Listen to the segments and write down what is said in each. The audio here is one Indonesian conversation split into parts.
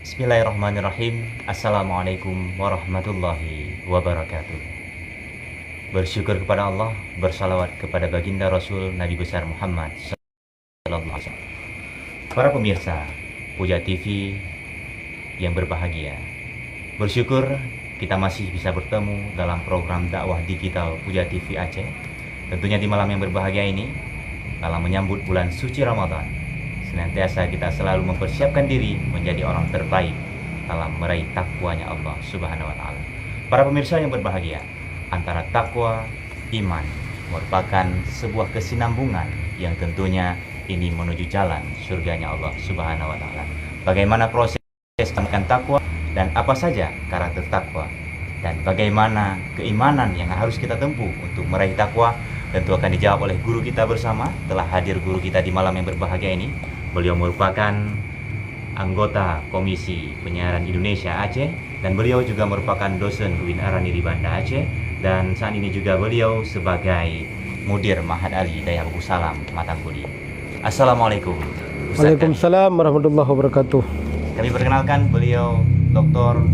Bismillahirrahmanirrahim. Assalamualaikum warahmatullahi wabarakatuh. Bersyukur kepada Allah, bersalawat kepada baginda Rasul Nabi besar Muhammad sallallahu alaihi wasallam. Para pemirsa Puja TV yang berbahagia, bersyukur kita masih bisa bertemu dalam program dakwah digital Puja TV Aceh. Tentunya di malam yang berbahagia ini, dalam menyambut bulan suci Ramadan, senantiasa kita selalu mempersiapkan diri menjadi orang terbaik dalam meraih takwanya Allah Subhanahu wa Ta'ala. Para pemirsa yang berbahagia, antara takwa, iman merupakan sebuah kesinambungan yang tentunya ini menuju jalan surganya Allah Subhanahu wa Ta'ala. Bagaimana proses menjalankan takwa dan apa saja karakter takwa, dan bagaimana keimanan yang harus kita tempuh untuk meraih takwa, tentu akan dijawab oleh guru kita bersama. Telah hadir guru kita di malam yang berbahagia ini. Beliau merupakan anggota Komisi Penyiaran Indonesia Aceh, dan beliau juga merupakan dosen UIN Arani di Banda Aceh, dan saat ini juga beliau sebagai Mudir Ma'had Ali Daya Buku Salam Matangguli. Assalamualaikum Ustaz. Waalaikumsalam warahmatullahi wabarakatuh. Kami perkenalkan beliau Dr.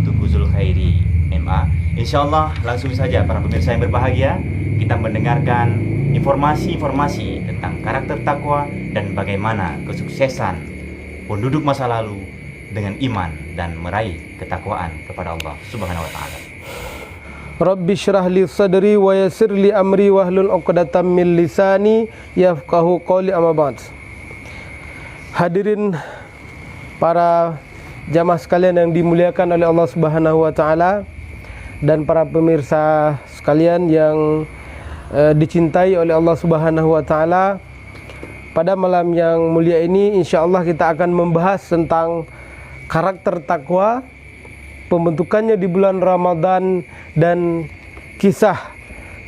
Tungku Zulkhairi MA. Insyaallah langsung saja para pemirsa yang berbahagia, kita mendengarkan informasi-informasi tentang karakter takwa dan bagaimana kesuksesan penduduk masa lalu dengan iman dan meraih ketakwaan kepada Allah Subhanahu wa Ta'ala. Rabbi syrah li sadri wa yassir li amri wahlul 'uqdatam min lisani yafqahu qawli, amma ba'd. Hadirin para jamaah sekalian yang dimuliakan oleh Allah Subhanahu wa Ta'ala, dan para pemirsa sekalian yang dicintai oleh Allah Subhanahu wa Ta'ala, pada malam yang mulia ini insyaallah kita akan membahas tentang karakter takwa, pembentukannya di bulan Ramadan, dan kisah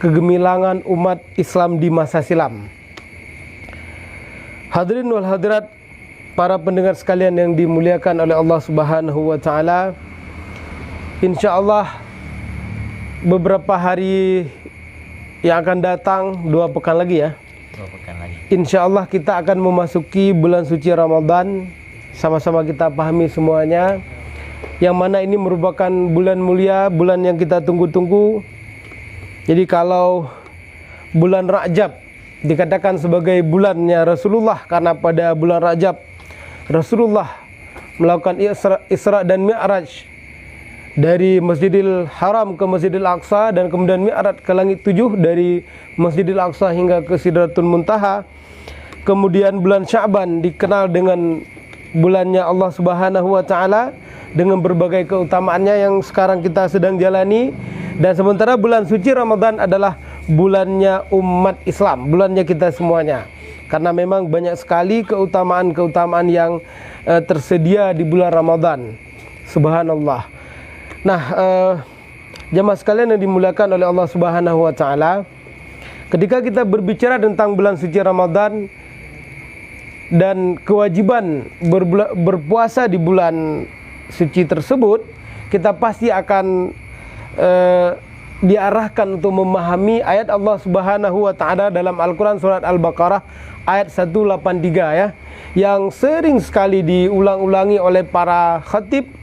kegemilangan umat Islam di masa silam. Hadirin wal hadirat, para pendengar sekalian yang dimuliakan oleh Allah Subhanahu wa Ta'ala, insyaallah beberapa hari yang akan datang, 2 pekan lagi ya, 2 pekan lagi, insyaallah kita akan memasuki bulan suci Ramadan. Sama-sama kita pahami semuanya, yang mana ini merupakan bulan mulia, bulan yang kita tunggu-tunggu. Jadi kalau bulan Rajab dikatakan sebagai bulannya Rasulullah, karena pada bulan Rajab Rasulullah melakukan Isra dan Mi'raj dari Masjidil Haram ke Masjidil Aqsa, dan kemudian Mi'raj ke langit 7 dari Masjidil Aqsa hingga ke Sidratul Muntaha. Kemudian bulan Sya'ban dikenal dengan bulannya Allah Subhanahu wa Ta'ala dengan berbagai keutamaannya yang sekarang kita sedang jalani. Dan sementara bulan suci Ramadan adalah bulannya umat Islam, bulannya kita semuanya, karena memang banyak sekali keutamaan-keutamaan yang tersedia di bulan Ramadan. Subhanallah. Nah, jamaah sekalian yang dimuliakan oleh Allah Subhanahu wa Ta'ala, ketika kita berbicara tentang bulan suci Ramadan dan kewajiban berpuasa di bulan suci tersebut, kita pasti akan diarahkan untuk memahami ayat Allah Subhanahu wa Ta'ala dalam Al-Quran surat Al-Baqarah ayat 183 ya, yang sering sekali diulang-ulangi oleh para khatib,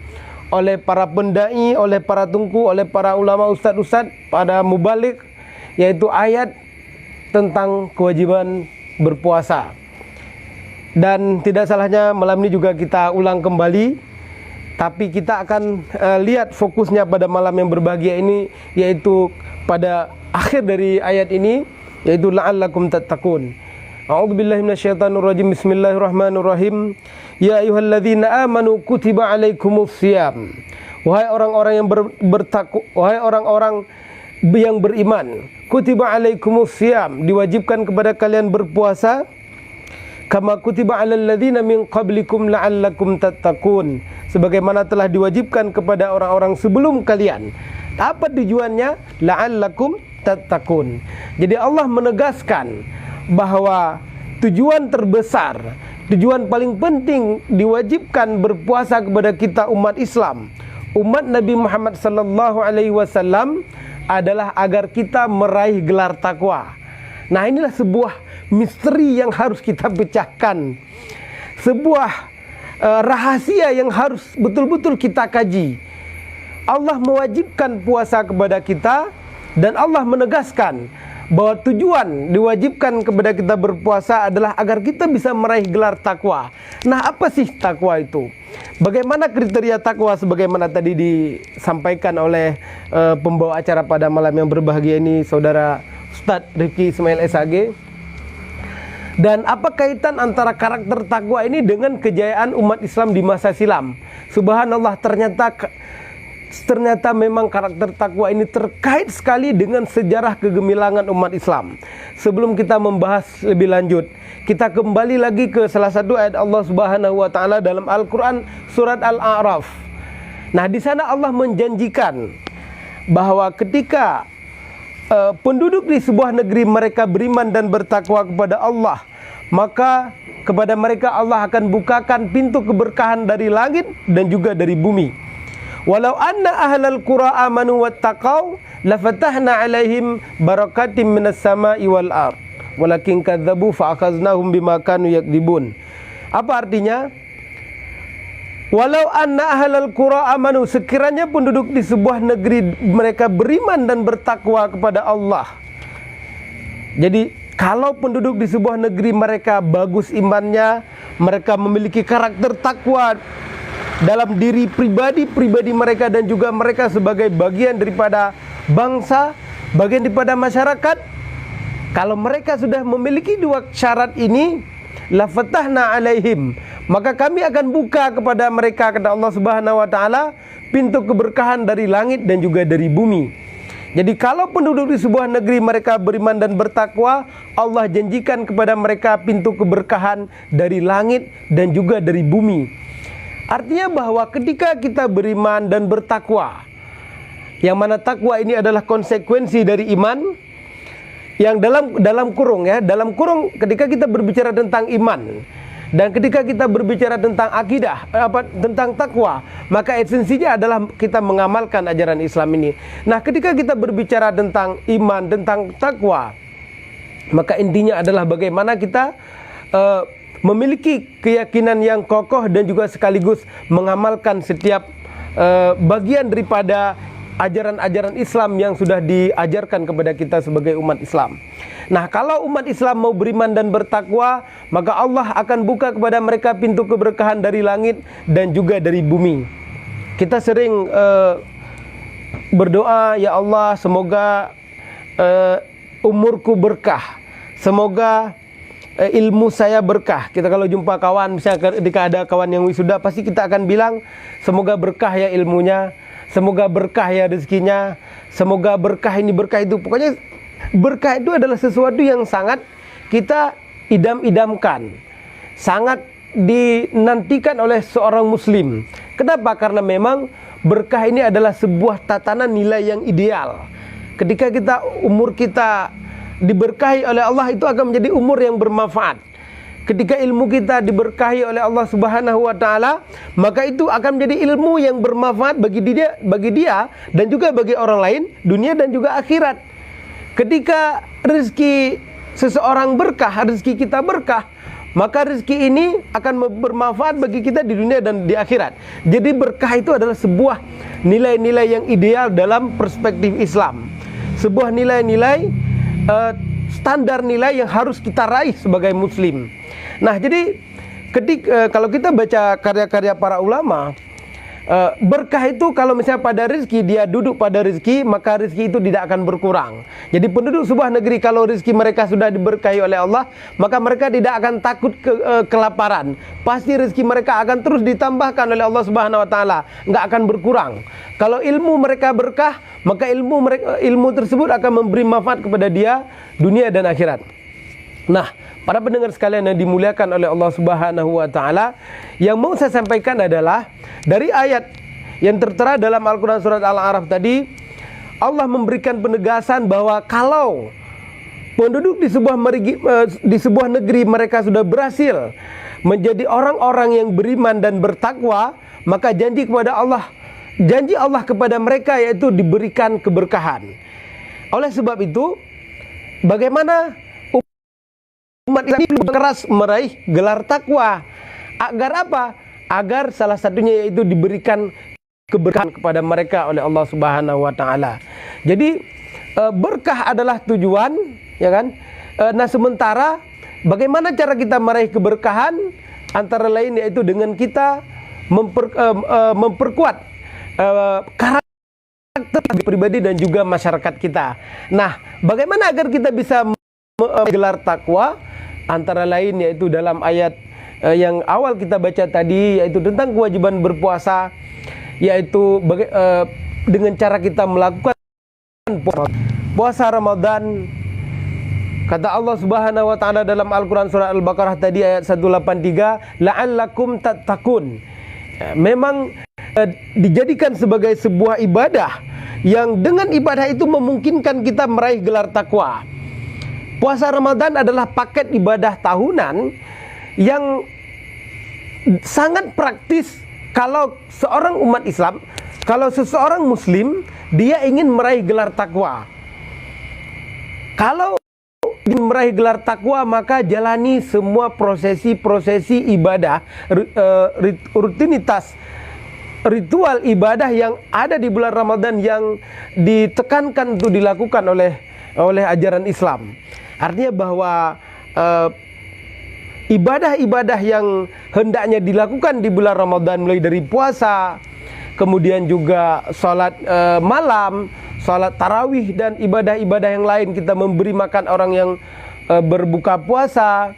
oleh para pendai, oleh para tungku, oleh para ulama ustadz-ustadz, pada mubalik, yaitu ayat tentang kewajiban berpuasa. Dan tidak salahnya malam ini juga kita ulang kembali, tapi kita akan lihat fokusnya pada malam yang berbahagia ini, yaitu pada akhir dari ayat ini, yaitu la'allakum tattaqun. A'udzubillahi minasyaitonirrajim. Bismillahirrahmanirrahim. Ya ayyuhalladzina amanu kutiba alaikumus shiyam. Wahai orang-orang yang bertakwa, wahai orang-orang yang beriman, kutiba alaikumus shiyam, diwajibkan kepada kalian berpuasa, kama kutiba alal ladzina min qablikum la'allakum tattaqun, sebagaimana telah diwajibkan kepada orang-orang sebelum kalian. Apa tujuannya? La'allakum tattaqun. Jadi Allah menegaskan bahwa tujuan terbesar, tujuan paling penting diwajibkan berpuasa kepada kita umat Islam, umat Nabi Muhammad sallallahu alaihi wasallam, adalah agar kita meraih gelar takwa. Nah, inilah sebuah misteri yang harus kita pecahkan. Sebuah rahasia yang harus betul-betul kita kaji. Allah mewajibkan puasa kepada kita, dan Allah menegaskan bahwa tujuan diwajibkan kepada kita berpuasa adalah agar kita bisa meraih gelar takwa. Nah, apa sih takwa itu? Bagaimana kriteria takwa sebagaimana tadi disampaikan oleh pembawa acara pada malam yang berbahagia ini, Saudara Ustadz Rifki Ismail SAG? Dan apa kaitan antara karakter takwa ini dengan kejayaan umat Islam di masa silam? Subhanallah, ternyata memang karakter takwa ini terkait sekali dengan sejarah kegemilangan umat Islam. Sebelum kita membahas lebih lanjut, kita kembali lagi ke salah satu ayat Allah Subhanahu wa taala dalam Al-Qur'an surat Al-A'raf. Nah, di sana Allah menjanjikan bahwa ketika penduduk di sebuah negeri mereka beriman dan bertakwa kepada Allah, maka kepada mereka Allah akan bukakan pintu keberkahan dari langit dan juga dari bumi. Walau anna ahlal qura amanu wattaqau lafatahna alaihim barakatim minas sama'i wal ard walakin kadzabu fa akhaznahum bima kanu yakdibun. Apa artinya? Walau anna ahlal qura amanu, sekiranya penduduk di sebuah negeri mereka beriman dan bertakwa kepada Allah. Jadi kalau penduduk di sebuah negeri mereka bagus imannya, mereka memiliki karakter takwa dalam diri pribadi mereka dan juga mereka sebagai bagian daripada bangsa, bagian daripada masyarakat. Kalau mereka sudah memiliki dua syarat ini, lafatahna alaihim, maka kami akan buka kepada mereka, kata Allah Subhanahu wa taala, pintu keberkahan dari langit dan juga dari bumi. Jadi kalau penduduk di sebuah negeri mereka beriman dan bertakwa, Allah janjikan kepada mereka pintu keberkahan dari langit dan juga dari bumi. Artinya bahwa ketika kita beriman dan bertakwa, yang mana takwa ini adalah konsekuensi dari iman, yang dalam kurung ketika kita berbicara tentang iman dan ketika kita berbicara tentang akidah, tentang takwa, maka esensinya adalah kita mengamalkan ajaran Islam ini. Nah, ketika kita berbicara tentang iman, tentang takwa, maka intinya adalah bagaimana kita memiliki keyakinan yang kokoh dan juga sekaligus mengamalkan setiap bagian daripada ajaran-ajaran Islam yang sudah diajarkan kepada kita sebagai umat Islam. Nah, kalau umat Islam mau beriman dan bertakwa, maka Allah akan buka kepada mereka pintu keberkahan dari langit dan juga dari bumi. Kita sering berdoa, ya Allah, semoga umurku berkah, semoga ilmu saya berkah. Kita kalau jumpa kawan, misalnya ketika ada kawan yang wisuda, pasti kita akan bilang, semoga berkah ya ilmunya, semoga berkah ya rezekinya, semoga berkah ini berkah itu. Pokoknya berkah itu adalah sesuatu yang sangat kita idam-idamkan, sangat dinantikan oleh seorang muslim. Kenapa? Karena memang berkah ini adalah sebuah tatanan nilai yang ideal. Ketika umur kita diberkahi oleh Allah, itu akan menjadi umur yang bermanfaat. Ketika ilmu kita diberkahi oleh Allah Subhanahu wa taala, maka itu akan menjadi ilmu yang bermanfaat bagi dia dan juga bagi orang lain, dunia dan juga akhirat. Ketika rezeki seseorang berkah, rezeki kita berkah, maka rezeki ini akan bermanfaat bagi kita di dunia dan di akhirat. Jadi berkah itu adalah sebuah nilai-nilai yang ideal dalam perspektif Islam. Sebuah nilai-nilai, standar nilai yang harus kita raih sebagai muslim. Nah, jadi kalau kita baca karya-karya para ulama, berkah itu kalau misalnya pada rezeki, dia duduk pada rezeki, maka rezeki itu tidak akan berkurang. Jadi penduduk sebuah negeri kalau rezeki mereka sudah diberkahi oleh Allah, maka mereka tidak akan takut kelaparan. Pasti rezeki mereka akan terus ditambahkan oleh Allah Subhanahu wa taala, enggak akan berkurang. Kalau ilmu mereka berkah, maka ilmu tersebut akan memberi manfaat kepada dia dunia dan akhirat. Nah, para pendengar sekalian yang dimuliakan oleh Allah Subhanahu wa taala, yang mau saya sampaikan adalah dari ayat yang tertera dalam Al-Qur'an surat Al-A'raf tadi, Allah memberikan penegasan bahwa kalau penduduk di sebuah negeri mereka sudah berhasil menjadi orang-orang yang beriman dan bertakwa, maka janji Allah kepada mereka yaitu diberikan keberkahan. Oleh sebab itu, bagaimana umat Islam keras meraih gelar takwa? Agar apa? agar salah satunya yaitu diberikan keberkahan kepada mereka oleh Allah Subhanahu wa taala. Jadi berkah adalah tujuan, ya kan? Nah, sementara bagaimana cara kita meraih keberkahan? Antara lain yaitu dengan kita memperkuat karakter pribadi dan juga masyarakat kita. Nah, bagaimana agar kita bisa gelar takwa? Antara lain yaitu dalam ayat yang awal kita baca tadi, yaitu tentang kewajiban berpuasa, yaitu dengan cara kita melakukan puasa Ramadan. Kata Allah Subhanahu wa taala dalam Al-Qur'an surah Al-Baqarah tadi ayat 183, la'allakum tattaqun. Memang dijadikan sebagai sebuah ibadah yang dengan ibadah itu memungkinkan kita meraih gelar takwa. Puasa Ramadan adalah paket ibadah tahunan yang sangat praktis kalau seorang umat Islam, kalau seseorang muslim, dia ingin meraih gelar takwa. Kalau meraih gelar takwa, maka jalani semua prosesi-prosesi ibadah, rutinitas ritual ibadah yang ada di bulan Ramadan yang ditekankan untuk dilakukan oleh ajaran Islam. Artinya bahwa ibadah-ibadah yang hendaknya dilakukan di bulan Ramadan, mulai dari puasa, kemudian juga sholat malam, sholat tarawih, dan ibadah-ibadah yang lain, kita memberi makan orang yang berbuka puasa,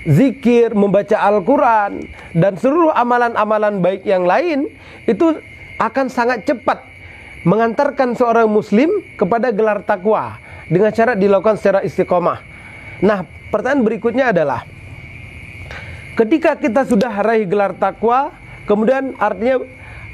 zikir, membaca Al-Quran, dan seluruh amalan-amalan baik yang lain, itu akan sangat cepat mengantarkan seorang muslim kepada gelar takwa dengan cara dilakukan secara istiqomah. Nah, pertanyaan berikutnya adalah, ketika kita sudah raih gelar takwa, kemudian artinya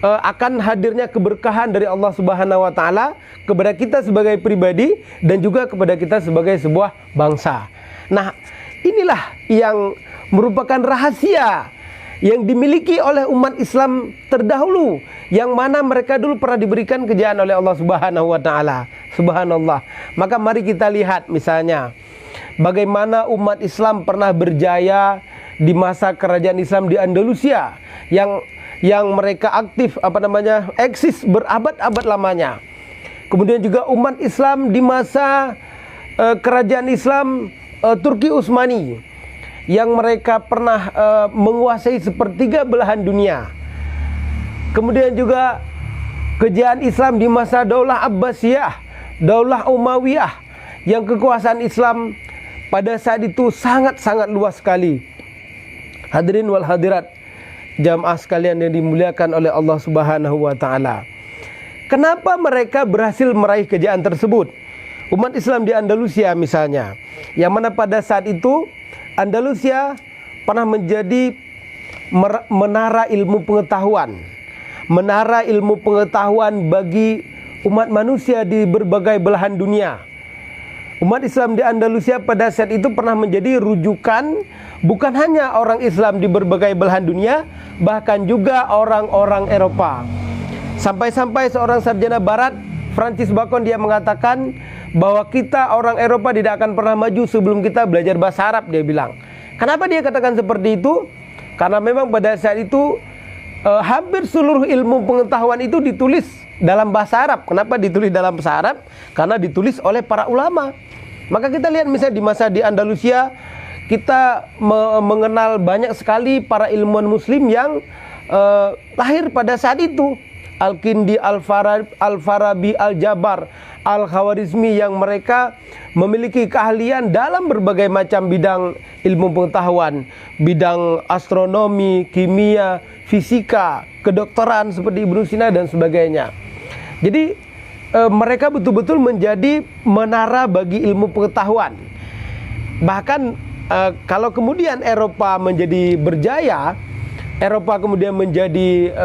akan hadirnya keberkahan dari Allah Subhanahu wa taala kepada kita sebagai pribadi dan juga kepada kita sebagai sebuah bangsa. Nah, inilah yang merupakan rahasia yang dimiliki oleh umat Islam terdahulu, yang mana mereka dulu pernah diberikan kejayaan oleh Allah Subhanahu wa taala. Subhanallah. Maka mari kita lihat misalnya bagaimana umat Islam pernah berjaya di masa kerajaan Islam di Andalusia yang mereka aktif eksis berabad-abad lamanya. Kemudian juga umat Islam di masa kerajaan Islam Turki Utsmani, yang mereka pernah menguasai sepertiga belahan dunia. Kemudian juga kejayaan Islam di masa Daulah Abbasiyah, Daulah Umayyah, yang kekuasaan Islam pada saat itu sangat-sangat luas sekali. Hadirin wal hadirat, jamaah sekalian yang dimuliakan oleh Allah Subhanahu wa taala. Kenapa mereka berhasil meraih kejayaan tersebut? Umat Islam di Andalusia misalnya, yang mana pada saat itu Andalusia pernah menjadi menara ilmu pengetahuan. Menara ilmu pengetahuan bagi umat manusia di berbagai belahan dunia. Umat Islam di Andalusia pada saat itu pernah menjadi rujukan bukan hanya orang Islam di berbagai belahan dunia, bahkan juga orang-orang Eropa. Sampai-sampai seorang sarjana barat, Francis Bacon, dia mengatakan bahwa kita orang Eropa tidak akan pernah maju sebelum kita belajar bahasa Arab, dia bilang. Kenapa dia katakan seperti itu? Karena memang pada saat itu hampir seluruh ilmu pengetahuan itu ditulis dalam bahasa Arab. Kenapa ditulis dalam bahasa Arab? Karena ditulis oleh para ulama. Maka kita lihat misalnya di masa di Andalusia, kita mengenal banyak sekali para ilmuwan muslim yang lahir pada saat itu. Al-Kindi, Al-Farabi, Al-Jabar, Al-Khawarizmi, yang mereka memiliki keahlian dalam berbagai macam bidang ilmu pengetahuan, bidang astronomi, kimia, fisika, kedokteran seperti Ibnu Sina dan sebagainya. Jadi mereka betul-betul menjadi menara bagi ilmu pengetahuan. Bahkan kalau kemudian Eropa menjadi berjaya, Eropa kemudian menjadi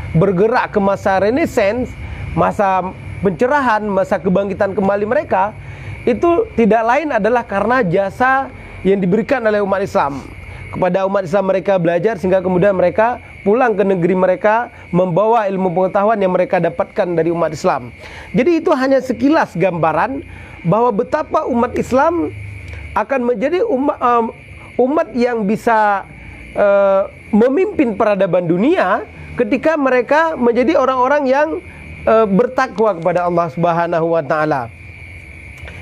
bergerak ke masa Renaissance, masa pencerahan, masa kebangkitan kembali mereka, itu tidak lain adalah karena jasa yang diberikan oleh umat Islam. Kepada umat Islam mereka belajar sehingga kemudian mereka pulang ke negeri mereka membawa ilmu pengetahuan yang mereka dapatkan dari umat Islam. Jadi itu hanya sekilas gambaran bahwa betapa umat Islam akan menjadi umat yang bisa memimpin peradaban dunia ketika mereka menjadi orang-orang yang bertakwa kepada Allah Subhanahu wa taala.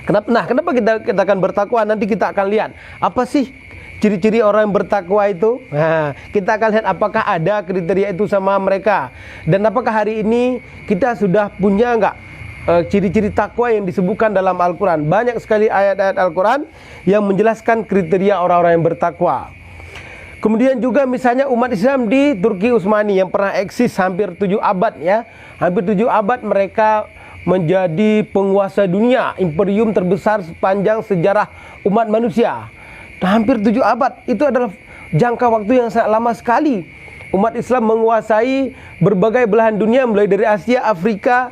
Kenapa kita akan bertakwa? Nanti kita akan lihat apa sih ciri-ciri orang yang bertakwa itu. Nah, kita akan lihat apakah ada kriteria itu sama mereka. Dan apakah hari ini kita sudah punya enggak ciri-ciri takwa yang disebutkan dalam Al-Quran. Banyak sekali ayat-ayat Al-Quran yang menjelaskan kriteria orang-orang yang bertakwa. Kemudian juga misalnya umat Islam di Turki Utsmani yang pernah eksis hampir 7 abad ya. Hampir 7 abad mereka menjadi penguasa dunia, imperium terbesar sepanjang sejarah umat manusia. Hampir 7 abad, itu adalah jangka waktu yang sangat lama sekali. Umat Islam menguasai berbagai belahan dunia, mulai dari Asia, Afrika,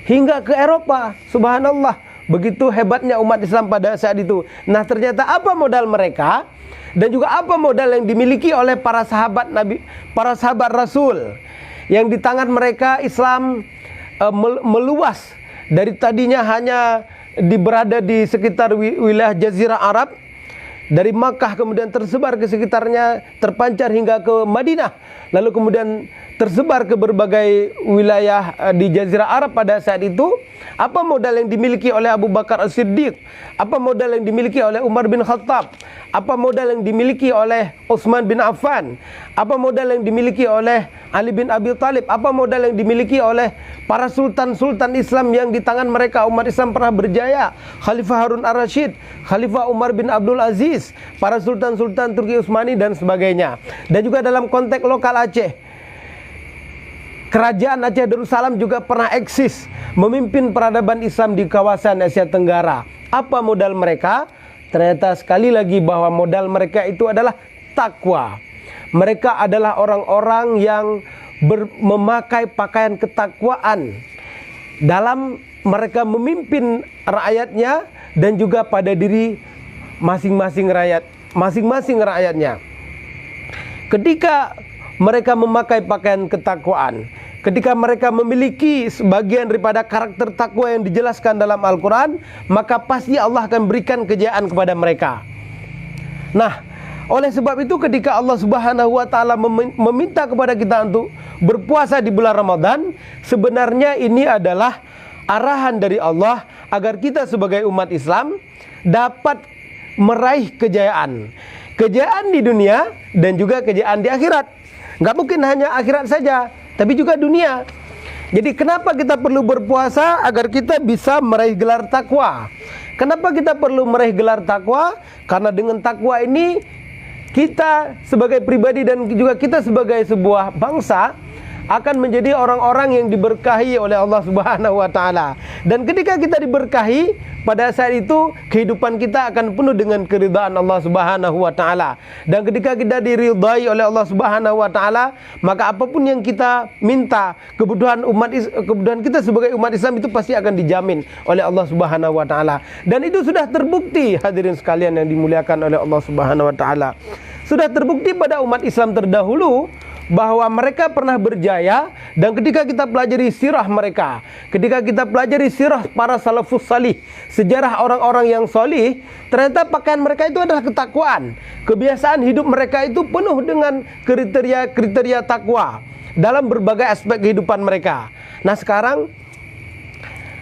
hingga ke Eropa. Subhanallah, begitu hebatnya umat Islam pada saat itu. Nah, ternyata apa modal mereka? Dan juga apa modal yang dimiliki oleh para sahabat Nabi, para sahabat Rasul, yang di tangan mereka Islam meluas. Dari tadinya hanya berada di sekitar wilayah Jazirah Arab, dari Makkah kemudian tersebar ke sekitarnya, terpancar hingga ke Madinah, lalu kemudian tersebar ke berbagai wilayah di Jazirah Arab pada saat itu. Apa modal yang dimiliki oleh Abu Bakar As-Siddiq? Apa modal yang dimiliki oleh Umar bin Khattab? Apa modal yang dimiliki oleh Utsman bin Affan? Apa modal yang dimiliki oleh Ali bin Abi Thalib? Apa modal yang dimiliki oleh para sultan-sultan Islam yang di tangan mereka umat Islam pernah berjaya? Khalifah Harun Ar-Rasyid, Khalifah Umar bin Abdul Aziz, para sultan-sultan Turki Utsmani dan sebagainya. Dan juga dalam konteks lokal Aceh, Kerajaan Aceh Darussalam juga pernah eksis memimpin peradaban Islam di kawasan Asia Tenggara. Apa modal mereka? Ternyata sekali lagi bahwa modal mereka itu adalah takwa. Mereka adalah orang-orang yang memakai pakaian ketakwaan dalam mereka memimpin rakyatnya dan juga pada diri masing-masing rakyatnya. Ketika mereka memakai pakaian ketakwaan, ketika mereka memiliki sebagian daripada karakter takwa yang dijelaskan dalam Al-Quran, maka pasti Allah akan berikan kejayaan kepada mereka. Nah, oleh sebab itu ketika Allah Subhanahu wa taala meminta kepada kita untuk berpuasa di bulan Ramadan, sebenarnya ini adalah arahan dari Allah agar kita sebagai umat Islam dapat meraih kejayaan. Kejayaan di dunia dan juga kejayaan di akhirat. Nggak mungkin hanya akhirat saja, tapi juga dunia. Jadi kenapa kita perlu berpuasa? Agar kita bisa meraih gelar takwa. Kenapa kita perlu meraih gelar takwa? Karena dengan takwa ini kita sebagai pribadi dan juga kita sebagai sebuah bangsa akan menjadi orang-orang yang diberkahi oleh Allah Subhanahu wa taala. Dan ketika kita diberkahi, pada saat itu kehidupan kita akan penuh dengan keridhaan Allah Subhanahu wa taala. Dan ketika kita diridhai oleh Allah Subhanahu wa taala, maka apapun yang kita minta, kebutuhan kita sebagai umat Islam itu pasti akan dijamin oleh Allah Subhanahu wa taala. Dan itu sudah terbukti, hadirin sekalian yang dimuliakan oleh Allah Subhanahu wa taala. Sudah terbukti pada umat Islam terdahulu bahwa mereka pernah berjaya. Dan ketika kita pelajari sirah mereka, ketika kita pelajari sirah para salafus salih, sejarah orang-orang yang solih, ternyata pakaian mereka itu adalah ketakwaan. Kebiasaan hidup mereka itu penuh dengan kriteria takwa dalam berbagai aspek kehidupan mereka. Nah, sekarang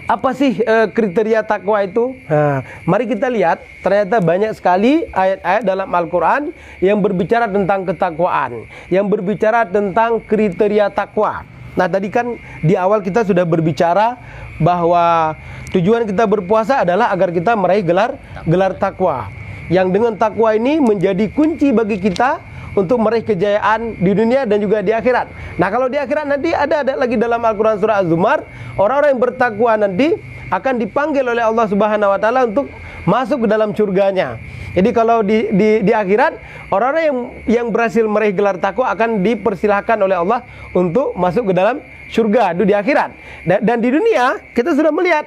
apa sih kriteria takwa itu? Nah, mari kita lihat, ternyata banyak sekali ayat-ayat dalam Al-Quran yang berbicara tentang ketakwaan, yang berbicara tentang kriteria takwa. Nah, tadi kan di awal kita sudah berbicara bahwa tujuan kita berpuasa adalah agar kita meraih gelar takwa. Yang dengan takwa ini menjadi kunci bagi kita untuk meraih kejayaan di dunia dan juga di akhirat. Nah, kalau di akhirat nanti ada lagi dalam Al-Quran surah Az-Zumar, orang-orang yang bertakwa nanti akan dipanggil oleh Allah Subhanahu wa taala untuk masuk ke dalam surganya. Jadi kalau di akhirat, orang-orang yang berhasil meraih gelar takwa akan dipersilahkan oleh Allah untuk masuk ke dalam surga di akhirat. Dan di dunia kita sudah melihat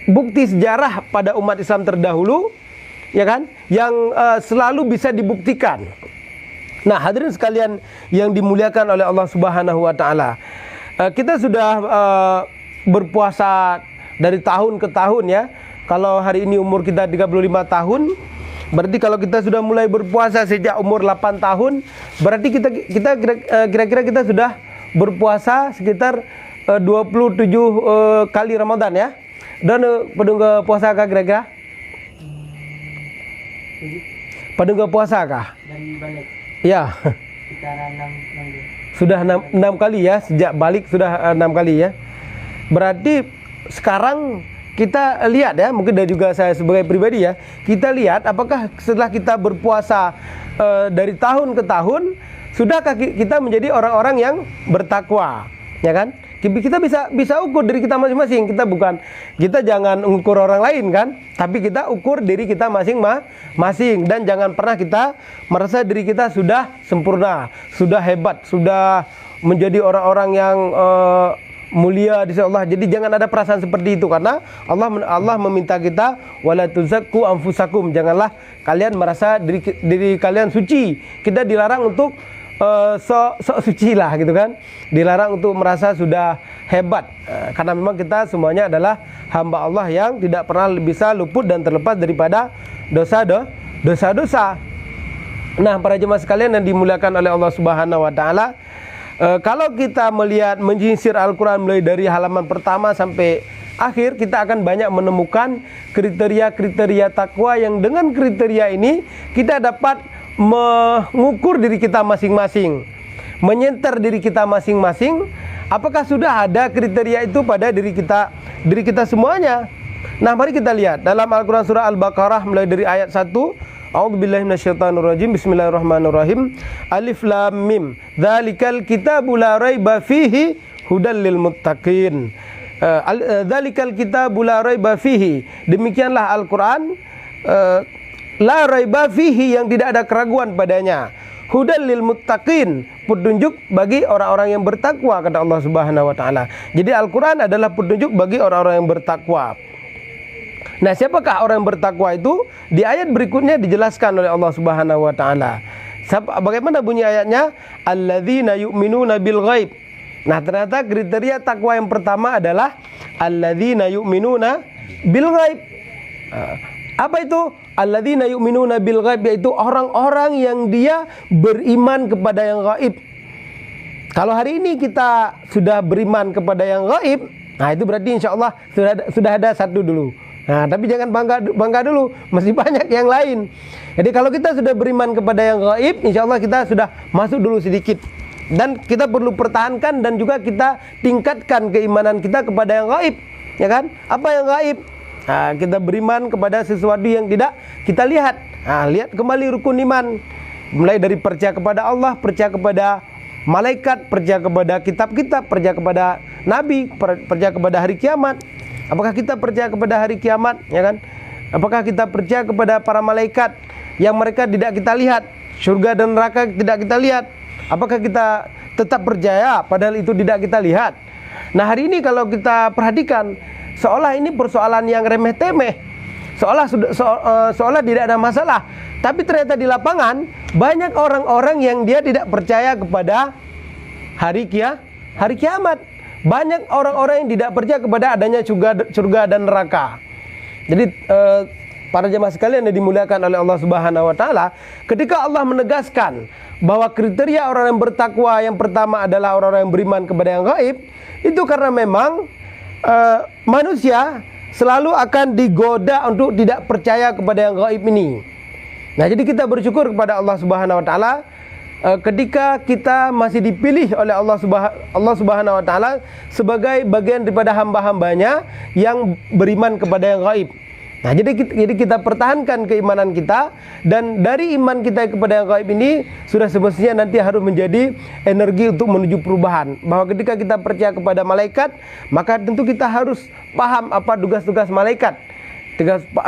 bukti sejarah pada umat Islam terdahulu, ya kan, yang selalu bisa dibuktikan. Nah, hadirin sekalian yang dimuliakan oleh Allah Subhanahu wa taala, kita sudah berpuasa dari tahun ke tahun ya. Kalau hari ini umur kita 35 tahun, Berarti kalau kita sudah mulai berpuasa sejak umur 8 tahun, berarti kira-kira kita sudah berpuasa sekitar 27 kali Ramadan ya. Dan pedungga puasa kah kira-kira? Pedungga puasa kah? Dari balik Ya. sekitaran 6 Sudah 6 kali ya, sejak balik sudah 6 kali ya. Berarti sekarang kita lihat ya, mungkin dan juga saya sebagai pribadi ya, kita lihat apakah setelah kita berpuasa dari tahun ke tahun, sudahkah kita menjadi orang-orang yang bertakwa, ya kan? Kita bisa ukur diri kita masing-masing. Kita jangan ukur orang lain kan, tapi kita ukur diri kita masing-masing, dan jangan pernah kita merasa diri kita sudah sempurna, sudah hebat, sudah menjadi orang-orang yang mulia di sisi Allah. Jadi jangan ada perasaan seperti itu, karena Allah meminta kita wala tuzakku anfusakum, janganlah kalian merasa diri kalian suci. Kita dilarang untuk sok suci lah gitu kan, dilarang untuk merasa sudah hebat, karena memang kita semuanya adalah hamba Allah yang tidak pernah bisa luput dan terlepas daripada dosa-dosa. Nah, para jemaah sekalian yang dimuliakan oleh Allah Subhanahu wa taala, kalau kita melihat menyisir Al-Quran mulai dari halaman pertama sampai akhir, kita akan banyak menemukan kriteria-kriteria takwa yang dengan kriteria ini kita dapat mengukur diri kita masing-masing, menyenter diri kita masing-masing, apakah sudah ada kriteria itu pada diri kita semuanya. Nah, mari kita lihat dalam Al-Quran surah Al-Baqarah mulai dari ayat 1. A'udzubillahi minasyaitonirrajim. Bismillahirrahmanirrahim. Alif lam mim. Dzalikal kitabu la raiba fihi hudal lil muttaqin. Dzalikal kitabu la raiba fihi. Demikianlah Al-Qur'an la raiba fihi, yang tidak ada keraguan padanya. Hudal lil muttaqin, petunjuk bagi orang-orang yang bertakwa, kata Allah Subhanahu wa taala. Jadi Al-Qur'an adalah petunjuk bagi orang-orang yang bertakwa. Nah, siapakah orang yang bertakwa itu? Di ayat berikutnya dijelaskan oleh Allah Subhanahu wa taala. Bagaimana bunyi ayatnya? Alladzina yu'minuna bil ghaib. Nah, ternyata kriteria takwa yang pertama adalah alladzina yu'minuna bil ghaib. Apa itu? Alladzina yu'minuna bil ghaib, yaitu orang-orang yang dia beriman kepada yang gaib. Kalau hari ini kita sudah beriman kepada yang gaib, nah itu berarti insya Allah sudah ada satu dulu. Nah, tapi jangan bangga dulu, masih banyak yang lain. Jadi kalau kita sudah beriman kepada yang gaib, insya Allah kita sudah masuk dulu sedikit. Dan kita perlu pertahankan dan juga kita tingkatkan keimanan kita kepada yang gaib, ya kan? Apa yang gaib? Nah, kita beriman kepada sesuatu yang tidak kita lihat. Nah, lihat kembali rukun iman, mulai dari percaya kepada Allah, percaya kepada malaikat, percaya kepada kitab-kitab, percaya kepada nabi, percaya kepada hari kiamat. Apakah kita percaya kepada hari kiamat, ya kan? Apakah kita percaya kepada para malaikat yang mereka tidak kita lihat, surga dan neraka tidak kita lihat? Apakah kita tetap percaya padahal itu tidak kita lihat? Nah, hari ini kalau kita perhatikan, seolah ini persoalan yang remeh-temeh, seolah tidak ada masalah. Tapi ternyata di lapangan banyak orang-orang yang dia tidak percaya kepada hari kiamat. Banyak orang-orang yang tidak percaya kepada adanya surga dan neraka. Jadi para jemaah sekalian yang dimuliakan oleh Allah Subhanahu wa taala, ketika Allah menegaskan bahwa kriteria orang yang bertakwa yang pertama adalah orang-orang yang beriman kepada yang gaib, itu karena memang manusia selalu akan digoda untuk tidak percaya kepada yang gaib ini. Nah, jadi kita bersyukur kepada Allah Subhanahu wa taala ketika kita masih dipilih oleh Allah Subhanahu wa taala sebagai bagian daripada hamba-hambanya yang beriman kepada yang gaib. Nah, jadi kita pertahankan keimanan kita, dan dari iman kita kepada yang gaib ini sudah semestinya nanti harus menjadi energi untuk menuju perubahan. Bahwa ketika kita percaya kepada malaikat, maka tentu kita harus paham apa tugas-tugas malaikat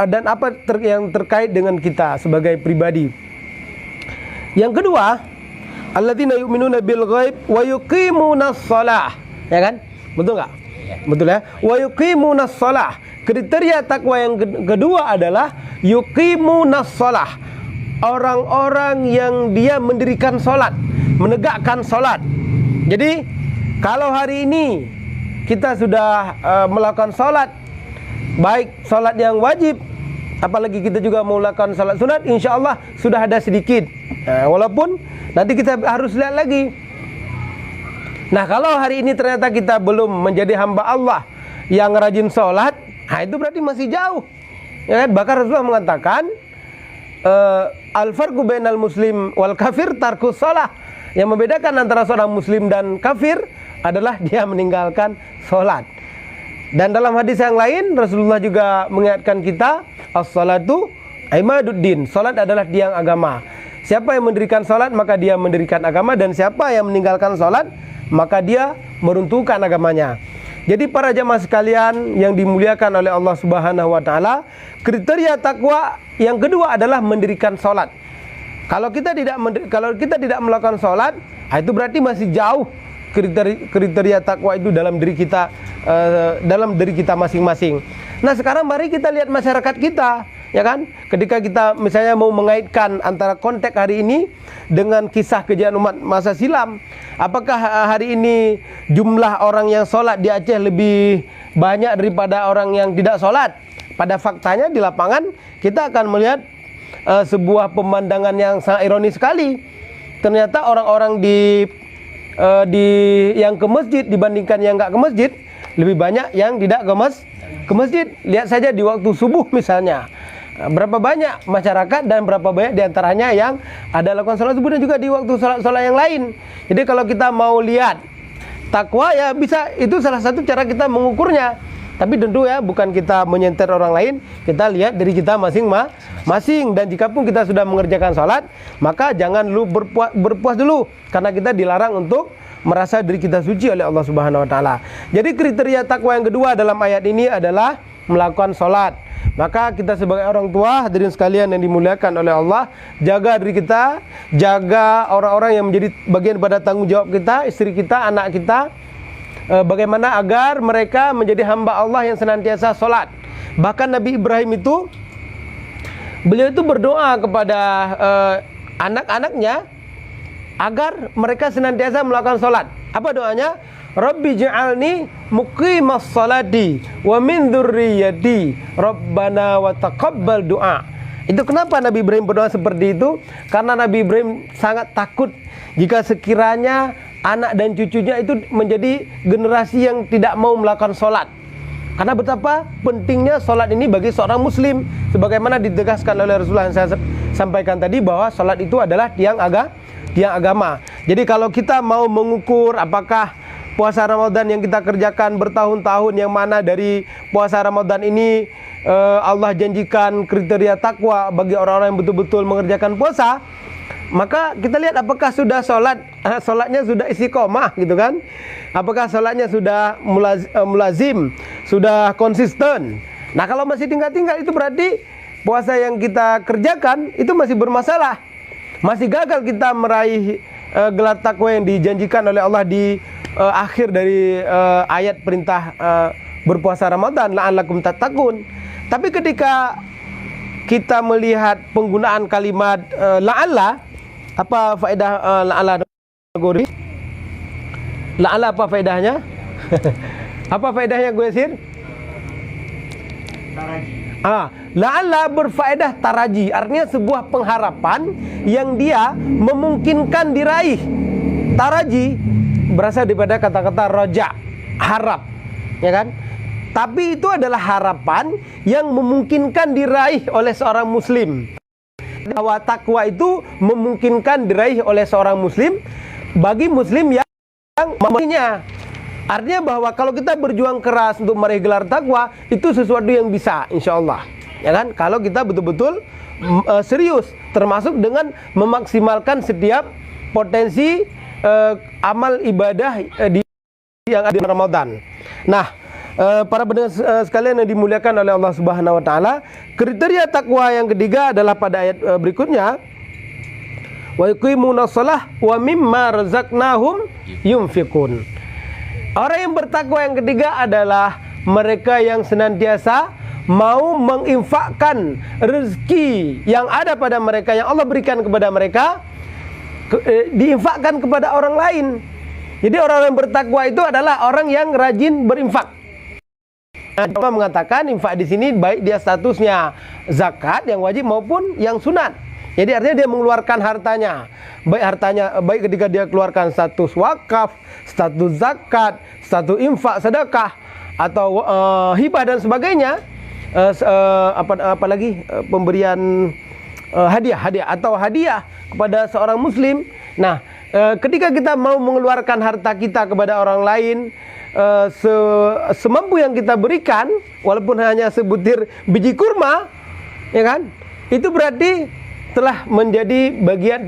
dan apa yang terkait dengan kita sebagai pribadi. Yang kedua, alladzina yu'minuna bil ghaib wa yuqimunas shalah. Ya kan? Betul enggak? Ya. Betul ya? Wa yuqimunas shalah. Kriteria takwa yang kedua adalah yuqimunas shalah. Orang-orang yang dia mendirikan salat, menegakkan salat. Jadi, kalau hari ini kita sudah melakukan salat, baik salat yang wajib apalagi kita juga mau melakukan salat sunat, insya Allah sudah ada sedikit. Walaupun nanti kita harus lihat lagi. Nah, kalau hari ini ternyata kita belum menjadi hamba Allah yang rajin sholat, itu berarti masih jauh. Ya kan? Bahkan Rasulullah mengatakan, al-farqu bainal muslim wal kafir tarkus sholah. Yang membedakan antara seorang muslim dan kafir adalah dia meninggalkan sholat. Dan dalam hadis yang lain, Rasulullah juga mengingatkan kita, as-salatu imaduddin. Sholat adalah tiang agama. Siapa yang mendirikan sholat, maka dia mendirikan agama. Dan siapa yang meninggalkan sholat, maka dia meruntuhkan agamanya. Jadi para jamaah sekalian yang dimuliakan oleh Allah Subhanahu wa taala, kriteria takwa yang kedua adalah mendirikan sholat. Kalau kita tidak melakukan sholat, itu berarti masih jauh kriteria takwa itu dalam diri kita masing-masing. Nah, sekarang mari kita lihat masyarakat kita, ya kan? Ketika kita misalnya mau mengaitkan antara konteks hari ini dengan kisah kejayaan umat masa silam, apakah hari ini jumlah orang yang sholat di Aceh lebih banyak daripada orang yang tidak sholat? Pada faktanya di lapangan kita akan melihat sebuah pemandangan yang sangat ironis sekali. Ternyata orang-orang yang ke masjid dibandingkan yang nggak ke masjid, lebih banyak yang tidak ke masjid. Lihat saja di waktu subuh misalnya, berapa banyak masyarakat dan berapa banyak diantaranya yang ada lakukan sholat subuh, dan juga di waktu sholat yang lain. Jadi kalau kita mau lihat takwa, ya bisa, itu salah satu cara kita mengukurnya. Tapi tentu ya, bukan kita menyenter orang lain, kita lihat diri kita masing-masing. Dan jika pun kita sudah mengerjakan sholat, maka jangan dulu berpuas dulu, karena kita dilarang untuk merasa diri kita suci oleh Allah Subhanahu wa taala. Jadi kriteria takwa yang kedua dalam ayat ini adalah melakukan sholat. Maka kita sebagai orang tua, hadirin sekalian yang dimuliakan oleh Allah, jaga diri kita, jaga orang-orang yang menjadi bagian pada tanggung jawab kita, istri kita, anak kita, bagaimana agar mereka menjadi hamba Allah yang senantiasa sholat. Bahkan Nabi Ibrahim itu, beliau itu berdoa kepada anak-anaknya agar mereka senantiasa melakukan sholat. Apa doanya? Rabbi ja'alni muqimas sholati wa min dzurriyyati Rabbana wa taqabbal du'a. Itu kenapa Nabi Ibrahim berdoa seperti itu? Karena Nabi Ibrahim sangat takut jika sekiranya anak dan cucunya itu menjadi generasi yang tidak mau melakukan sholat. Karena betapa pentingnya sholat ini bagi seorang muslim, sebagaimana ditegaskan oleh Rasulullah yang saya sampaikan tadi, bahwa sholat itu adalah tiang agama. Jadi kalau kita mau mengukur apakah puasa Ramadan yang kita kerjakan bertahun-tahun, yang mana dari puasa Ramadan ini Allah janjikan kriteria takwa bagi orang-orang yang betul-betul mengerjakan puasa, maka kita lihat apakah sudah sholatnya sudah istiqomah gitu kan? Apakah sholatnya sudah mulazim, sudah konsisten? Nah, kalau masih tinggal-tinggal, itu berarti puasa yang kita kerjakan itu masih bermasalah. Masih gagal kita meraih gelar takwa yang dijanjikan oleh Allah di akhir dari ayat perintah berpuasa Ramadan, la'allakum tattaqun. Tapi ketika kita melihat penggunaan kalimat la'alla, apa faedah la'alla Gori? La'alla apa faedahnya? Apa faedahnya gue sir? La'alla berfaedah taraji, artinya sebuah pengharapan yang dia memungkinkan diraih. Taraji berasal daripada kata-kata roja, harap, ya kan? Tapi itu adalah harapan yang memungkinkan diraih oleh seorang muslim. Bahwa takwa itu memungkinkan diraih oleh seorang muslim bagi muslim yang mampunya. Artinya bahwa kalau kita berjuang keras untuk meraih gelar takwa, itu sesuatu yang bisa, insya Allah, ya kan? Kalau kita betul-betul serius, termasuk dengan memaksimalkan setiap potensi amal ibadah yang ada di Ramadan. Nah, para pendengar sekalian yang dimuliakan oleh Allah Subhanahu wa taala, kriteria takwa yang ketiga adalah pada ayat berikutnya, wa yuqimunas shalah wa mimma razaqnahum yunfiqun. Orang yang bertakwa yang ketiga adalah mereka yang senantiasa mau menginfakkan rezeki yang ada pada mereka, yang Allah berikan kepada mereka, diinfakkan kepada orang lain. Jadi orang yang bertakwa itu adalah orang yang rajin berinfak. Ulama mengatakan infak di sini baik dia statusnya zakat yang wajib maupun yang sunat. Jadi artinya dia mengeluarkan hartanya, baik ketika dia keluarkan status wakaf, status zakat, status infak, sedekah atau hibah dan sebagainya. Apalagi pemberian hadiah atau hadiah kepada seorang muslim. Nah, ketika kita mau mengeluarkan harta kita kepada orang lain, semampu yang kita berikan, walaupun hanya sebutir biji kurma, ya kan, itu berarti telah menjadi bagian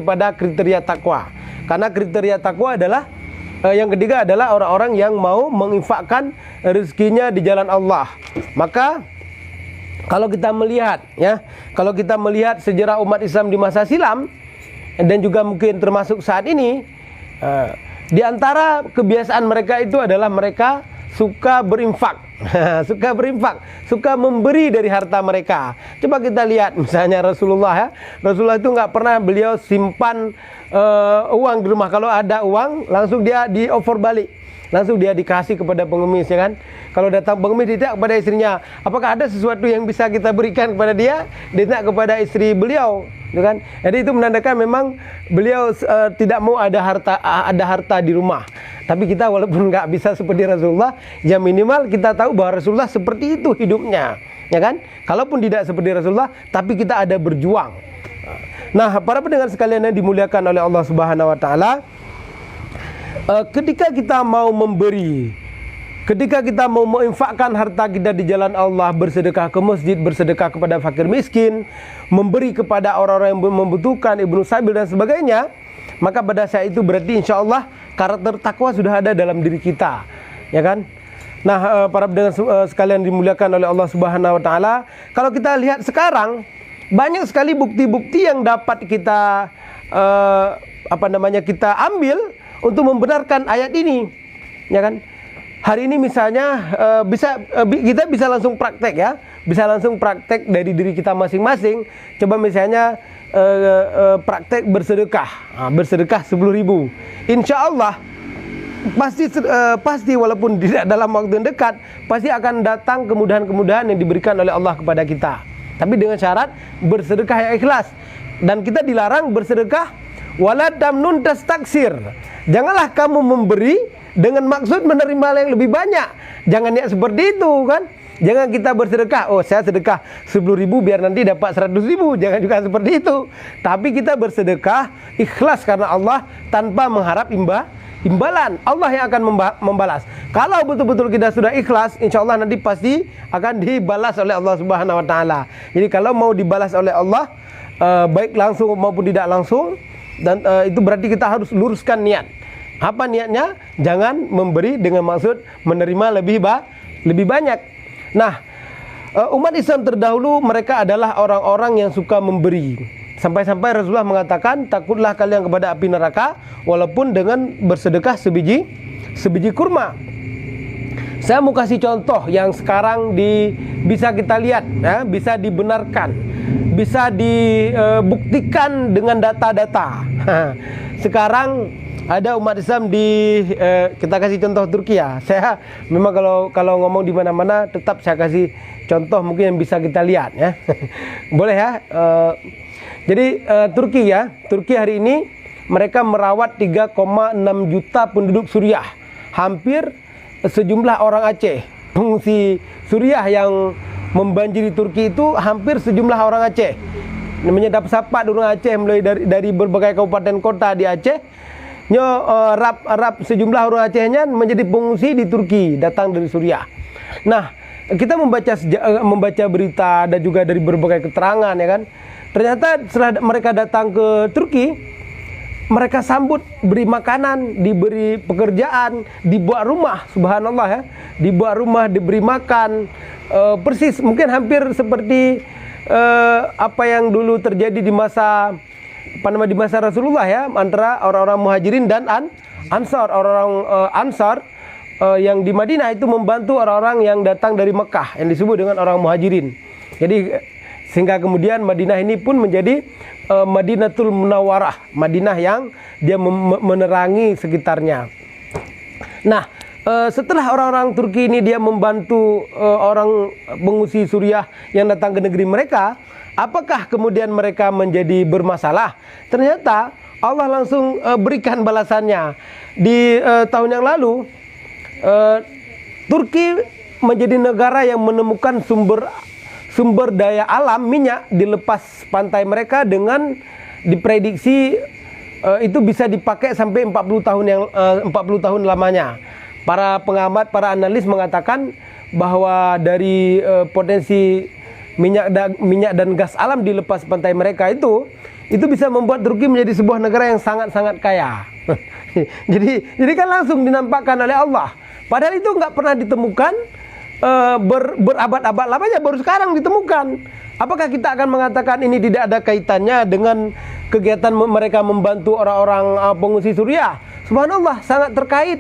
daripada kriteria takwa. Karena kriteria takwa adalah yang ketiga adalah orang-orang yang mau menginfakkan rezekinya di jalan Allah. Maka kalau kita melihat sejarah umat Islam di masa silam dan juga mungkin termasuk saat ini, di antara kebiasaan mereka itu adalah mereka suka berinfak, suka memberi dari harta mereka. Coba kita lihat misalnya Rasulullah itu nggak pernah beliau simpan uang di rumah. Kalau ada uang langsung dia di-offer balik, langsung dia dikasih kepada pengemis, ya kan. Kalau datang pengemis ditanya kepada istrinya, apakah ada sesuatu yang bisa kita berikan kepada dia? Ditanya kepada istri beliau, ya kan. Jadi itu menandakan memang beliau tidak mau ada harta di rumah. Tapi kita walaupun nggak bisa seperti Rasulullah, ya minimal kita tahu bahwa Rasulullah seperti itu hidupnya, ya kan. Kalaupun tidak seperti Rasulullah, tapi kita ada berjuang. Nah, para pendengar sekalian yang dimuliakan oleh Allah Subhanahu wa taala, ketika kita mau memberi, ketika kita mau menginfakkan harta kita di jalan Allah, bersedekah ke masjid, bersedekah kepada fakir miskin, memberi kepada orang-orang yang membutuhkan, ibnu sabil dan sebagainya, maka pada saat itu berarti insya Allah karakter takwa sudah ada dalam diri kita, ya kan. Nah, para pendengar sekalian dimuliakan oleh Allah Subhanahu wa taala, kalau kita lihat sekarang banyak sekali bukti-bukti yang dapat kita kita ambil untuk membenarkan ayat ini, ya kan. Hari ini misalnya kita bisa langsung praktek, ya, bisa langsung praktek dari diri kita masing-masing. Coba misalnya praktek bersedekah 10.000. Insya Allah pasti walaupun tidak dalam waktu yang dekat, pasti akan datang kemudahan-kemudahan yang diberikan oleh Allah kepada kita. Tapi dengan syarat bersedekah yang ikhlas. Dan kita dilarang bersedekah wala tamnun tastaksir. Janganlah kamu memberi dengan maksud menerima yang lebih banyak. Jangan niat seperti itu, kan. Jangan kita bersedekah, oh saya sedekah 10.000 biar nanti dapat 100.000. Jangan juga seperti itu. Tapi kita bersedekah ikhlas karena Allah tanpa mengharap imbalan. Allah yang akan membalas. Kalau betul-betul kita sudah ikhlas, insya Allah nanti pasti akan dibalas oleh Allah Subhanahu wa taala. Jadi kalau mau dibalas oleh Allah, baik langsung maupun tidak langsung, dan itu berarti kita harus luruskan niat. Apa niatnya? Jangan memberi dengan maksud menerima lebih banyak. Nah, umat Islam terdahulu mereka adalah orang-orang yang suka memberi. Sampai-sampai Rasulullah mengatakan, takutlah kalian kepada api neraka walaupun dengan bersedekah sebiji kurma. Saya mau kasih contoh yang sekarang bisa kita lihat, ya, bisa dibenarkan, bisa dibuktikan dengan data-data. Sekarang ada umat Islam kita kasih contoh Turki, ya. Saya memang kalau ngomong di mana-mana tetap saya kasih contoh mungkin yang bisa kita lihat, ya. Boleh, ya. Jadi Turki hari ini mereka merawat 3,6 juta penduduk Suriah, hampir sejumlah orang Aceh. Pengungsi Suriah yang membanjiri Turki itu hampir sejumlah orang Aceh. Namanya Dapsapat orang Aceh, mulai dari berbagai kabupaten kota di Aceh. Rap sejumlah orang Acehnya menjadi pengungsi di Turki, datang dari Suriah. Nah, kita membaca berita dan juga dari berbagai keterangan, ya kan. Ternyata setelah mereka datang ke Turki, mereka sambut, beri makanan, diberi pekerjaan, dibuat rumah, subhanallah, ya. Dibuat rumah, diberi makan, persis mungkin hampir seperti apa yang dulu terjadi di masa Rasulullah, ya, antara orang-orang Muhajirin dan Ansar. Orang-orang Ansar yang di Madinah itu membantu orang-orang yang datang dari Mekah yang disebut dengan orang Muhajirin. Jadi sehingga kemudian Madinah ini pun menjadi Madinatul Munawwarah, Madinah yang dia menerangi sekitarnya. Nah, Setelah orang-orang Turki ini dia membantu orang pengungsi Suriah yang datang ke negeri mereka, apakah kemudian mereka menjadi bermasalah? Ternyata Allah langsung berikan balasannya. Di tahun yang lalu, Turki menjadi negara yang menemukan sumber daya alam minyak di lepas pantai mereka dengan diprediksi itu bisa dipakai sampai 40 tahun lamanya. Para pengamat, para analis mengatakan bahwa dari potensi minyak dan gas alam di lepas pantai mereka itu bisa membuat Turki menjadi sebuah negara yang sangat-sangat kaya. jadi kan langsung dinampakkan oleh Allah. Padahal itu nggak pernah ditemukan berabad-abad lamanya, baru sekarang ditemukan. Apakah kita akan mengatakan ini tidak ada kaitannya dengan kegiatan mereka membantu orang-orang pengungsi Suriah? Subhanallah, sangat terkait.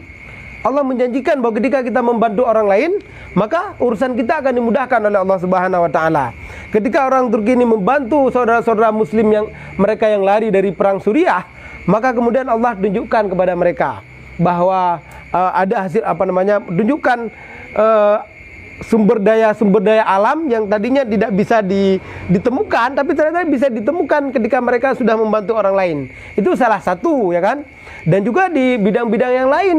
Allah menjanjikan bahwa ketika kita membantu orang lain, maka urusan kita akan dimudahkan oleh Allah Subhanahu wa taala. Ketika orang Turki ini membantu saudara-saudara muslim yang mereka yang lari dari perang Suriah, maka kemudian Allah tunjukkan kepada mereka bahwa ada hasil tunjukkan sumber daya alam yang tadinya tidak bisa ditemukan, tapi ternyata bisa ditemukan ketika mereka sudah membantu orang lain. Itu salah satu, ya kan? Dan juga di bidang-bidang yang lain,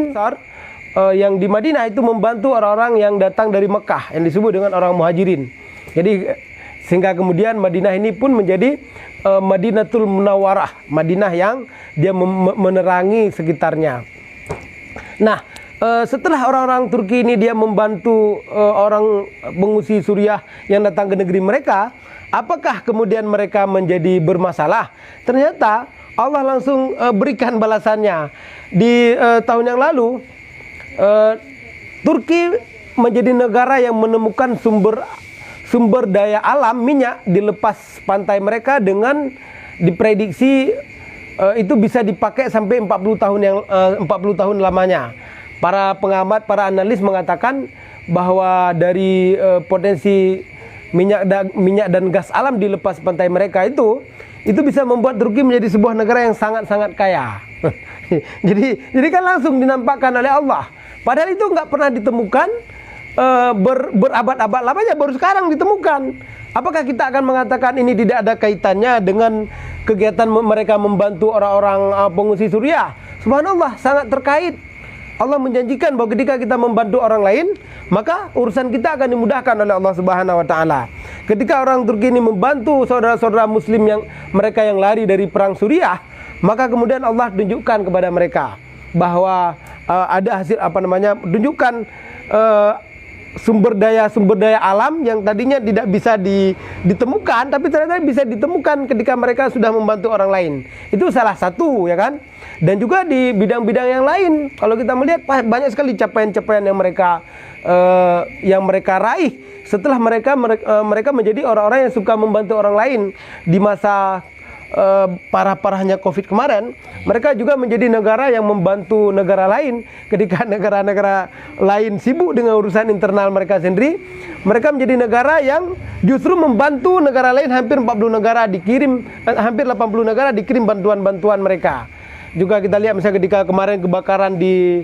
yang di Madinah itu membantu orang-orang yang datang dari Mekah yang disebut dengan orang muhajirin. Jadi sehingga kemudian Madinah ini pun menjadi Madinatul Munawwarah, Madinah yang dia menerangi sekitarnya. Nah, setelah orang-orang Turki ini dia membantu orang pengungsi Suriah yang datang ke negeri mereka, apakah kemudian mereka menjadi bermasalah? Ternyata Allah langsung berikan balasannya. Di tahun yang lalu, Turki menjadi negara yang menemukan sumber daya alam minyak di lepas pantai mereka dengan diprediksi itu bisa dipakai sampai 40 tahun lamanya. Para pengamat, para analis mengatakan bahwa dari potensi minyak dan gas alam di lepas pantai mereka itu bisa membuat Turki menjadi sebuah negara yang sangat-sangat kaya. jadi kan langsung dinampakkan oleh Allah. Padahal itu nggak pernah ditemukan berabad-abad lamanya, baru sekarang ditemukan. Apakah kita akan mengatakan ini tidak ada kaitannya dengan kegiatan mereka membantu orang-orang pengungsi Suriah? Subhanallah, sangat terkait. Allah menjanjikan bahwa ketika kita membantu orang lain, maka urusan kita akan dimudahkan oleh Allah Subhanahu wa taala. Ketika orang Turki ini membantu saudara-saudara muslim yang mereka yang lari dari perang Suriah, maka kemudian Allah tunjukkan kepada mereka bahwa ada hasil tunjukkan sumber daya alam yang tadinya tidak bisa ditemukan, tapi ternyata bisa ditemukan ketika mereka sudah membantu orang lain. Itu salah satu, ya kan? Dan juga di bidang-bidang yang lain, kalau kita melihat banyak sekali capaian-capaian yang mereka raih setelah mereka menjadi orang-orang yang suka membantu orang lain di masa parah-parahnya Covid kemarin. Mereka juga menjadi negara yang membantu negara lain ketika negara-negara lain sibuk dengan urusan internal mereka sendiri. Mereka menjadi negara yang justru membantu negara lain. Hampir 80 negara dikirim bantuan-bantuan mereka. Juga kita lihat misalnya ketika kemarin kebakaran di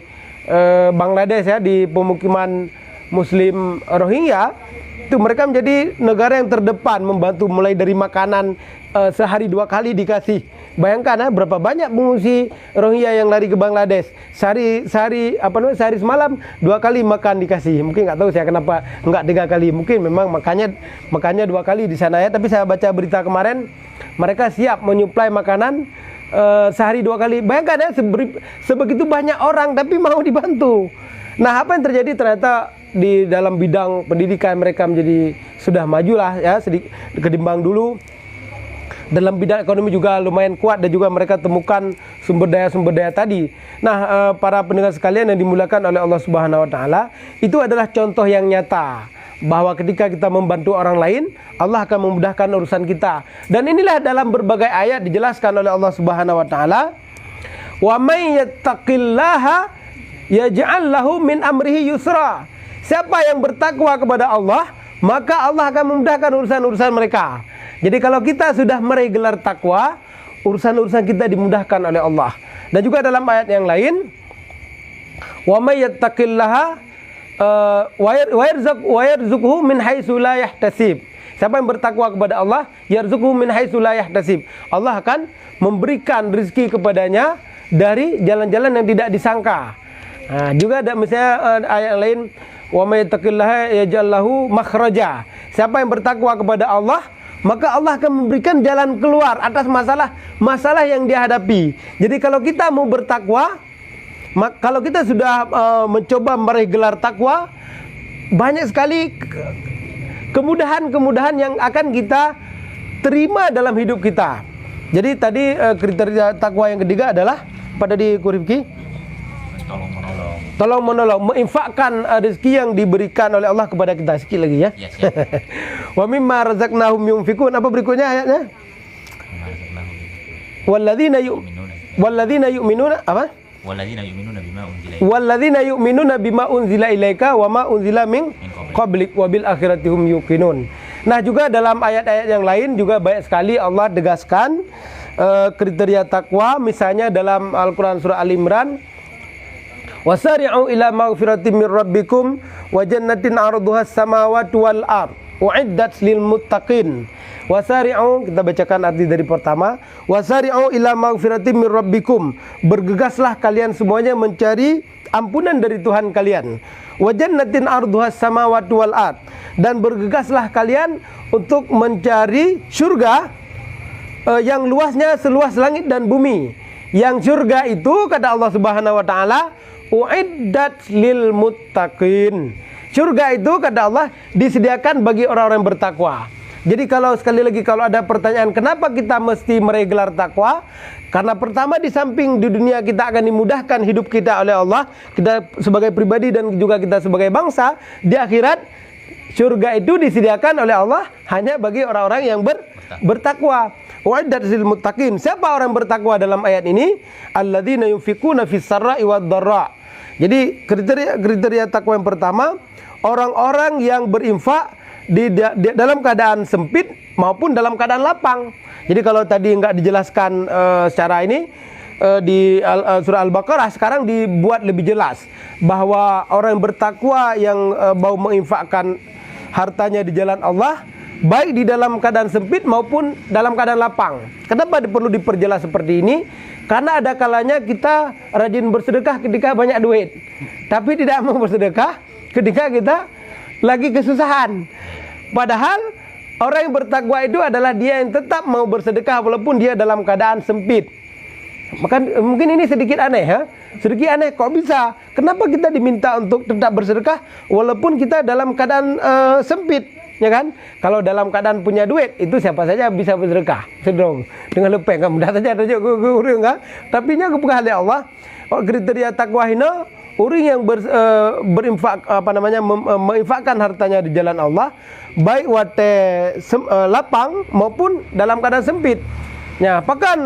Bangladesh, ya, di pemukiman Muslim Rohingya, itu mereka menjadi negara yang terdepan membantu, mulai dari makanan sehari 2 kali dikasih. Bayangkan berapa banyak pengungsi Rohingya yang lari ke Bangladesh. Sehari semalam 2 kali makan dikasih. Mungkin nggak tahu saya kenapa nggak 3 kali. Mungkin memang makannya 2 kali di sana, ya. Tapi saya baca berita kemarin, mereka siap menyuplai makanan sehari 2 kali. Bayangkan, ya, sebegitu banyak orang tapi mau dibantu. Nah, apa yang terjadi? Ternyata di dalam bidang pendidikan mereka menjadi sudah majulah, ya, sedikit ketimbang dulu. Dalam bidang ekonomi juga lumayan kuat, dan juga mereka temukan sumber daya tadi. Nah, para pendengar sekalian yang dimuliakan oleh Allah Subhanahu wa taala, itu adalah contoh yang nyata bahwa ketika kita membantu orang lain, Allah akan memudahkan urusan kita. Dan inilah dalam berbagai ayat dijelaskan oleh Allah Subhanahu wa taala, "Wa may yattaqillaha yaj'al lahu min amrihi yusra." Siapa yang bertakwa kepada Allah, maka Allah akan memudahkan urusan-urusan mereka. Jadi kalau kita sudah meraih gelar takwa, urusan-urusan kita dimudahkan oleh Allah. Dan juga dalam ayat yang lain, Wa may yattaqillaha wa yarzuqhu min haitsu la yahtasib. Siapa yang bertakwa kepada Allah, yarzuqhu min haitsu la yahtasib. Allah akan memberikan rezeki kepadanya dari jalan-jalan yang tidak disangka. Nah, juga ada misalnya ayat lain, wa may yattaqillaha yaj'al lahu makhraja. Siapa yang bertakwa kepada Allah, maka Allah akan memberikan jalan keluar atas masalah yang dia hadapi. Jadi kalau kita mau bertakwa, kalau kita sudah mencoba meraih gelar takwa, banyak sekali kemudahan-kemudahan yang akan kita terima dalam hidup kita. Jadi tadi kriteria takwa yang ketiga adalah pada di Kurifki, tolong menolong, menginfakkan rezeki yang diberikan oleh Allah kepada kita. Sikit lagi ya. Yes. Wa mimma razaqnahum yunfikun. Apa berikutnya ayatnya? Walladzina yu'minuna apa? Walladzina yu'minuna bima unzila ilaika wa ma unzila min qablik wa bil akhirati hum yuqinun. Nah, juga dalam ayat-ayat yang lain juga banyak sekali Allah tegaskan kriteria takwa. Misalnya dalam Al-Qur'an surah Al-Imran, wasari'u ila maghfiratin mir rabbikum wa jannatin 'arduha as-samawati wal ard u'iddat lil muttaqin. Wasari'u, kita bacakan arti dari pertama. Wasari'u ila maghfiratin mir rabbikum. Bergegaslah kalian semuanya mencari ampunan dari Tuhan kalian. Wa jannatin 'arduha as-samawati wal ard. Dan bergegaslah kalian untuk mencari surga yang luasnya seluas langit dan bumi. Yang surga itu kata Allah Subhanahu wa taala, u'iddat lil muttaqin. Surga itu kata Allah disediakan bagi orang-orang yang bertakwa. Jadi kalau sekali lagi kalau ada pertanyaan kenapa kita mesti meraih gelar takwa? Karena pertama di samping di dunia kita akan dimudahkan hidup kita oleh Allah, kita sebagai pribadi dan juga kita sebagai bangsa, di akhirat surga itu disediakan oleh Allah hanya bagi orang-orang yang bertakwa. Wa'iddat lil muttaqin. Siapa orang bertakwa dalam ayat ini? Alladzina yunfikuna fis sarra'i wad dharra. Jadi kriteria takwa yang pertama, orang-orang yang berinfak di dalam keadaan sempit maupun dalam keadaan lapang. Jadi kalau tadi enggak dijelaskan secara ini di surah Al-Baqarah, sekarang dibuat lebih jelas bahwa orang yang bertakwa yang mau menginfakkan hartanya di jalan Allah, baik di dalam keadaan sempit maupun dalam keadaan lapang. Kenapa perlu diperjelas seperti ini? Karena ada kalanya kita rajin bersedekah ketika banyak duit, tapi tidak mau bersedekah ketika kita lagi kesusahan. Padahal orang yang bertakwa itu adalah dia yang tetap mau bersedekah walaupun dia dalam keadaan sempit. Maka mungkin ini sedikit aneh ya. Sedikit aneh, kok bisa? Kenapa kita diminta untuk tetap bersedekah walaupun kita dalam keadaan sempit, ya kan? Kalau dalam keadaan punya duit, itu siapa saja bisa bersedekah. Sedong dengan lepeng kamu dah saja aja guru enggak. Tapi nya kebuka oleh Allah. Kriteria takwa hina orang yang berinfak menginfakkan hartanya di jalan Allah, baik wate lapang maupun dalam keadaan sempit. Ya, bahkan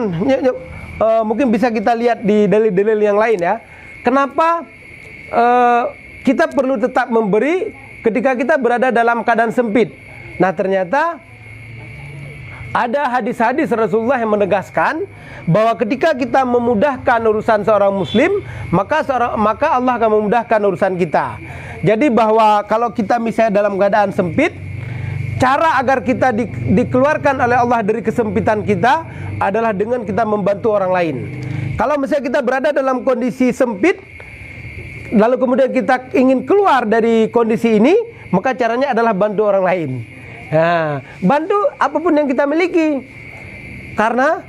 mungkin bisa kita lihat di dalil-dalil yang lain ya. Kenapa kita perlu tetap memberi ketika kita berada dalam keadaan sempit? Nah, ternyata ada hadis-hadis Rasulullah yang menegaskan bahwa ketika kita memudahkan urusan seorang muslim, maka Allah akan memudahkan urusan kita. Jadi bahwa kalau kita misalnya dalam keadaan sempit, cara agar kita dikeluarkan oleh Allah dari kesempitan kita adalah dengan kita membantu orang lain. Kalau misalnya kita berada dalam kondisi sempit, lalu kemudian kita ingin keluar dari kondisi ini, maka caranya adalah bantu orang lain. Nah, bantu apapun yang kita miliki. Karena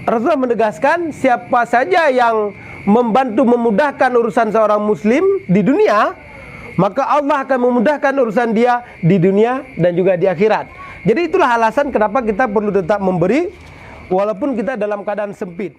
Rasulullah menegaskan siapa saja yang membantu memudahkan urusan seorang muslim di dunia, maka Allah akan memudahkan urusan dia di dunia dan juga di akhirat. Jadi itulah alasan kenapa kita perlu tetap memberi walaupun kita dalam keadaan sempit.